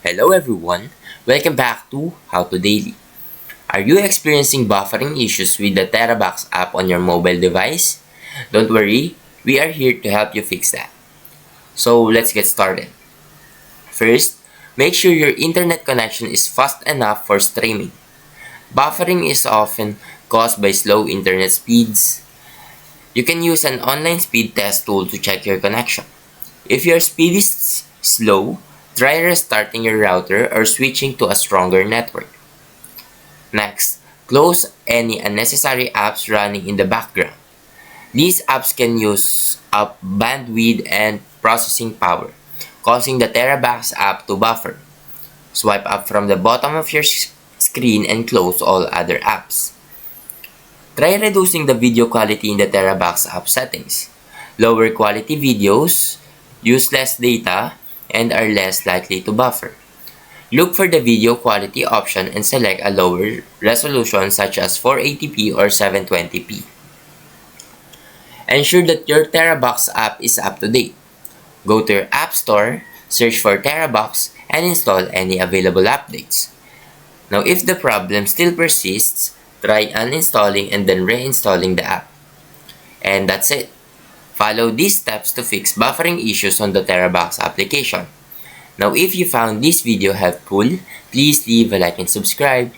Hello everyone, welcome back to How to Daily. Are you experiencing buffering issues with the TeraBox app on your mobile device? Don't worry, we are here to help you fix that. So let's get started. First, make sure your internet connection is fast enough for streaming. Buffering is often caused by slow internet speeds. You can use an online speed test tool to check your connection. If your speed is slow, try restarting your router or switching to a stronger network. Next, close any unnecessary apps running in the background. These apps can use up bandwidth and processing power, causing the TeraBox app to buffer. Swipe up from the bottom of your screen and close all other apps. Try reducing the video quality in the TeraBox app settings. Lower quality videos use less data and are less likely to buffer. Look for the video quality option and select a lower resolution such as 480p or 720p. Ensure that your TeraBox app is up to date. Go to your App Store, search for TeraBox, and install any available updates. Now if the problem still persists, try uninstalling and then reinstalling the app. And that's it. Follow these steps to fix buffering issues on the TeraBox application. Now if you found this video helpful, please leave a like and subscribe.